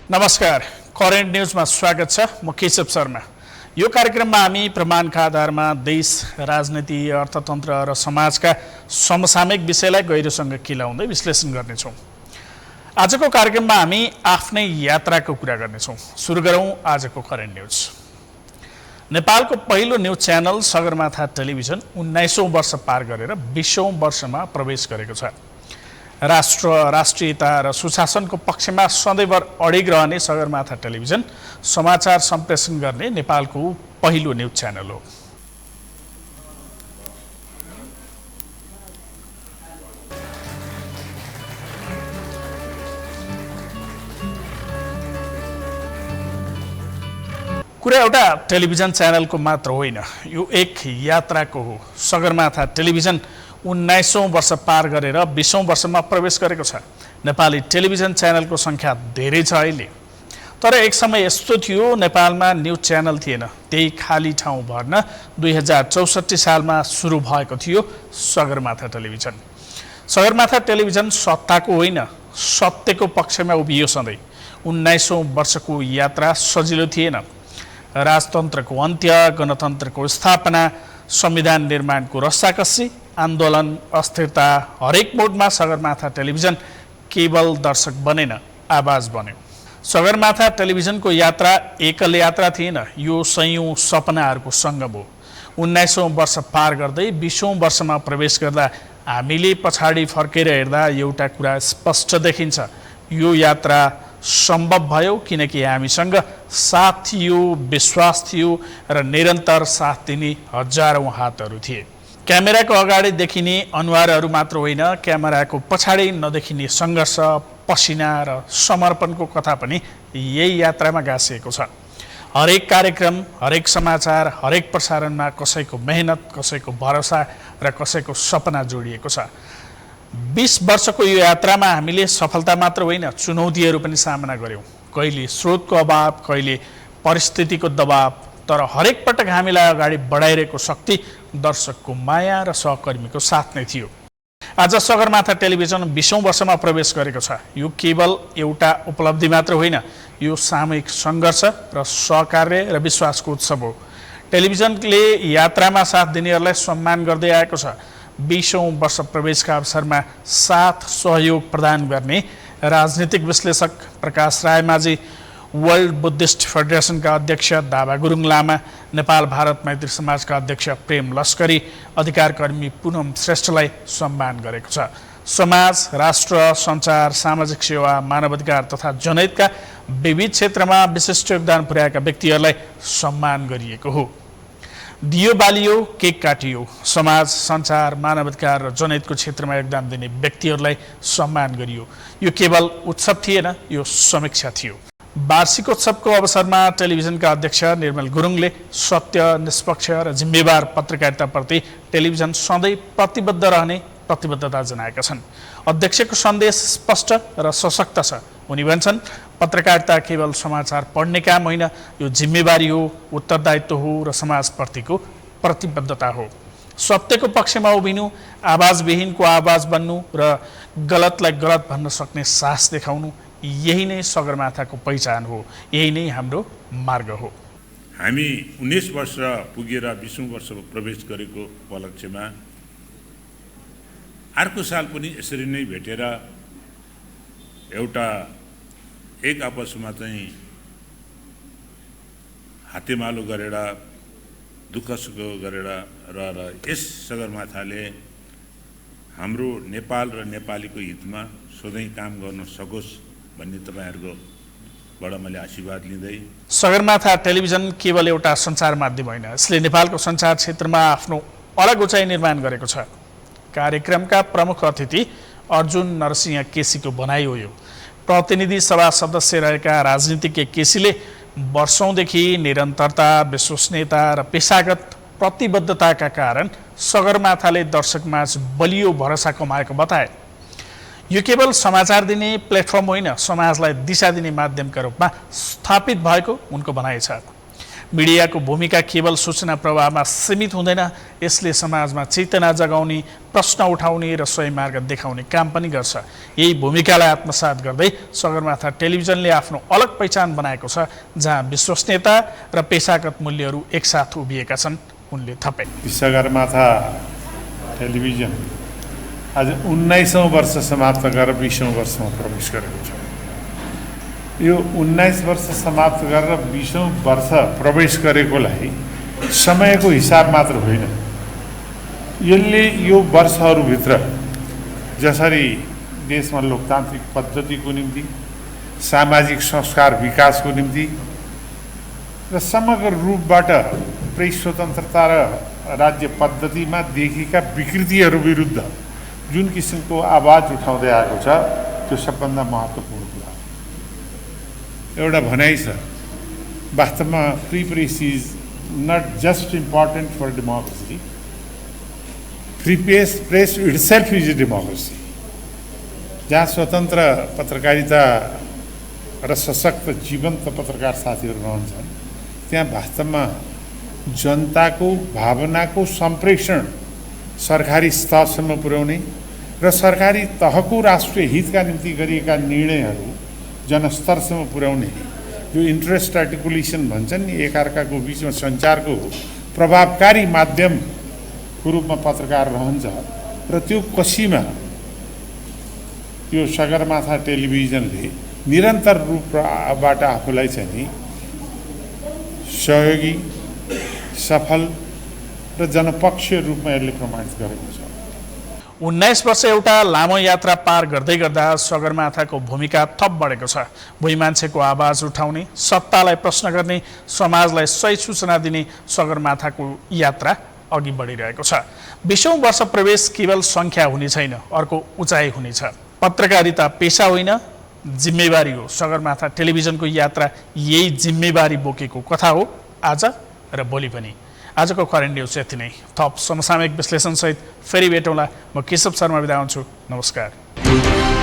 नमस्कार, करेन्ट न्यूजमा स्वागत छ। म केशव शर्मा। यो कार्यक्रममा हामी प्रमाणका आधारमा देश, राजनीति, अर्थतन्त्र र समाजका समसामयिक विषयलाई गहिरोसँग केलाउँदै विश्लेषण गर्नेछौँ। आजको कार्यक्रममा हामी आफ्नै यात्राको कुरा गर्नेछौँ। सुरु गरौँ आजको करेन्ट न्यूज। नेपालको पहिलो न्यूज च्यानल सगरमाथा टेलिभिजन 19औं वर्ष पार गरेर 20औं वर्षमा प्रवेश गरेको छ। राष्ट्र, राष्ट्रियता र सुशासनको पक्षमा सधैँभर अडिग रहने सगरमाथा टेलिभिजन समाचार सम्प्रेषण गर्ने नेपालको पहिलो न्यूज च्यानल हो। कुरा एउटा टेलिभिजन च्यानलको मात्र होइन, यो एक यात्राको हो। सगरमाथा टेलिभिजन 19औं वर्ष पार गरेर 20औं वर्षमा प्रवेश गरेको छ। नेपाली टेलिभिजन च्यानलको सङ्ख्या धेरै छ अहिले, तर एक समय यस्तो थियो नेपालमा न्युज च्यानल थिएन। त्यही खाली ठाउँ भर्न 2064 सालमा सुरु भएको थियो सगरमाथा टेलिभिजन। सगरमाथा टेलिभिजन सत्ताको होइन, सत्यको पक्षमा उभियो सधैँ। 19औं वर्षको यात्रा सजिलो थिएन। राजतन्त्रको अन्त्य, गणतन्त्रको स्थापना, संविधान निर्माणको रस्साकस्सी, आन्दोलन, अस्थिरता, हरेक मोडमा सगरमाथा टेलिभिजन केवल दर्शक बनेन, आवाज बन्यो। सगरमाथा टेलिभिजनको यात्रा एकल यात्रा थिएन, यो सयौं सपनाहरूको सङ्गम हो। 19औं वर्ष पार गर्दै 20औं वर्षमा प्रवेश गर्दा हामीले पछाडि फर्केर हेर्दा एउटा कुरा स्पष्ट देखिन्छ। यो यात्रा सम्भव भयो किनकि हामीसँग साथ थियो, विश्वास थियो र निरन्तर साथ दिने हजारौं हातहरू थिए। क्यामेराको अगाडि देखिने अनुहारहरू मात्र होइन, क्यामेराको पछाडि नदेखिने सङ्घर्ष, पसिना र समर्पणको कथा पनि यही यात्रामा गाँसिएको छ। हरेक कार्यक्रम, हरेक समाचार, हरेक प्रसारणमा कसैको मेहनत, कसैको भरोसा र कसैको सपना जोडिएको छ। 20 वर्षको यो यात्रामा हामीले सफलता मात्र होइन, चुनौतीहरू पनि सामना गऱ्यौँ। कहिले स्रोतको अभाव, कहिले परिस्थितिको दबाव, तर हरेक पटक हामीलाई अगाडि बढाइरहेको शक्ति दर्शकको माया र सहकर्मीको साथ नै थियो। आज सगरमाथा टेलिभिजन 20औं वर्षमा प्रवेश गरेको छ। यो केवल एउटा उपलब्धि मात्र होइन, यो सामूहिक सङ्घर्ष र सहकार्य र विश्वासको उत्सव हो। टेलिभिजनले यात्रामा साथ दिनेहरूलाई सम्मान गर्दै आएको छ। 20औं वर्ष प्रवेशका अवसरमा साथ सहयोग प्रदान गर्ने राजनीतिक विश्लेषक प्रकाश रायमाझी, वर्ल्ड बुद्धिस्ट फेडरेसनका अध्यक्ष दावा गुरुङ लामा, नेपाल भारत मैत्री समाजका अध्यक्ष प्रेम लस्करी, अधिकारकर्मी पुनम श्रेष्ठलाई सम्मान गरेको छ। समाज, राष्ट्र, सञ्चार, सामाजिक सेवा, मानवाधिकार तथा जनहितका विविध क्षेत्रमा विशिष्ट योगदान पुर्याएका व्यक्तिहरूलाई सम्मान गरिएको हो। दियो बालियो, केक काटियो। समाज, सञ्चार, मानवाधिकार र जनहितको क्षेत्रमा योगदान दिने व्यक्तिहरूलाई सम्मान गरियो। यो केवल उत्सव थिएन, यो समीक्षा थियो। वार्षिकोत्सवको अवसरमा टेलिभिजनका अध्यक्ष निर्मल गुरुङले सत्य, निष्पक्ष र जिम्मेवार पत्रकारिताप्रति टेलिभिजन सधैँ प्रतिबद्ध रहने प्रतिबद्धता जनाएका छन्। अध्यक्षको सन्देश स्पष्ट र सशक्त छ। उनी भन्छन्, पत्रकारिता केवल समाचार पढ्ने काम होइन, यो जिम्मेवारी हो, उत्तरदायित्व हो र समाजप्रतिको प्रतिबद्धता हो। सत्यको पक्षमा उभिनु, आवाजविहीनको आवाज बन्नु र गलतलाई गलत भन्न सक्ने साहस देखाउनु, यही नै सगरमाथाको पहिचान हो, यही नै हाम्रो मार्ग हो। हामी 19 वर्ष पुगेर 20औं वर्षमा प्रवेश गरेको उपलक्ष्यमा अर्को साल पनि यसरी नै भेटेर एउटा एक आपसमा चाहिँ हातेमालो गरेर दुःख सुख गरेर र यस सगरमाथाले हाम्रो नेपाल र नेपालीको हितमा सधैँ काम गर्न सकोस् भन्ने तपाईहरुकोबाट मैले आशीर्वाद लिँदै। सगरमाथा टेलिभिजन केवल एउटा सञ्चार माध्यम होइन, यसले नेपालको सञ्चार क्षेत्रमा आफ्नो अलग उचाइ निर्माण गरेको छ। कार्यक्रमका प्रमुख अतिथि अर्जुन नरसिंह केसीको भनाइ हो यो। प्रतिनिधि सभा सदस्य रहेका राजनीतिज्ञ केसीले वर्षौंदेखि निरन्तरता, विश्वसनीयता र पेशागत प्रतिबद्धताका कारण सगरमाथाले दर्शकमाझ बलियो भरोसा कमाएको बताए। यो केवल समाचार दिने प्लेटफर्म होइन, समाजलाई दिशा दिने माध्यमका रूपमा स्थापित भएको उनको भनाइ छ। मिडियाको भूमिका केवल सूचना प्रवाहमा सीमित हुँदैन, यसले समाजमा चेतना जगाउने, प्रश्न उठाउने र सही मार्ग देखाउने काम पनि गर्छ। यही भूमिकालाई आत्मसात गर्दै सगरमाथा टेलिभिजनले आफ्नो अलग पहिचान बनाएको छ, जहाँ विश्वसनीयता र पेशागत मूल्यहरू एकसाथ उभिएका छन्, उनले थपे। सगरमाथा टेलिभिजन आज 19औं वर्ष समाप्त गरेर 20औं वर्षमा प्रवेश गरेको छ। यो 19 वर्ष समाप्त गरेर 20औं वर्ष प्रवेश गरेकोलाई समयको हिसाब मात्र होइन, यसले यो वर्षहरूभित्र जसरी देशमा लोकतान्त्रिक पद्धतिको निम्ति, सामाजिक संस्कार विकासको निम्ति र समग्र रूपबाट प्रेस स्वतन्त्रता र राज्य पद्धतिमा देखिएका विकृतिहरू विरुद्ध जुन किसिमको आवाज उठाउँदै आएको छ, त्यो सबभन्दा महत्त्वपूर्ण कुरा हो। एउटा भनाइ छ, वास्तवमा free press is not just important for democracy, free press itself is a democracy. जहाँ स्वतन्त्र पत्रकारिता र सशक्त जीवन्त पत्रकार साथीहरू रहन्छन्, त्यहाँ वास्तवमा जनताको भावनाको सम्प्रेषण सरकारी स्तरसम्म पुर्याउने र सरकारी तहको राष्ट्रिय हितका निम्ति गरिएका निर्णयहरू जनस्तरसम्म पुर्याउने जो इन्ट्रेस्ट आर्टिकुलेसन भन्छन् नि, एकअर्काको बिचमा सञ्चारको प्रभावकारी माध्यमको रूपमा पत्रकार रहन्छ र त्यो कसीमा यो सगरमाथा टेलिभिजनले निरन्तर रूपबाट आफूलाई चाहिँ नि सहयोगी, सफल र जनपक्षीय रूपमा यसले प्रमाणित गरेको छ। 19 वर्ष एउटा लामो यात्रा पार गर्दै गर्दा सगरमाथाको भूमिका थप बढेको छ। भुइँ मान्छेको आवाज उठाउने, सत्तालाई प्रश्न गर्ने, समाजलाई सही सूचना दिने सगरमाथाको यात्रा अघि बढिरहेको छ। 20औं वर्ष प्रवेश केवल सङ्ख्या हुने छैन, अर्को उचाइ हुनेछ। पत्रकारिता पेशा होइन, जिम्मेवारी हो। सगरमाथा टेलिभिजनको यात्रा यही जिम्मेवारी बोकेको कथा हो, आज र भोलि पनि। आजको करेन्ट न्युज यति नै। थप समसामयिक विश्लेषणसहित फेरि भेटौँला। म केशव शर्मा बिदा हुन्छु। नमस्कार।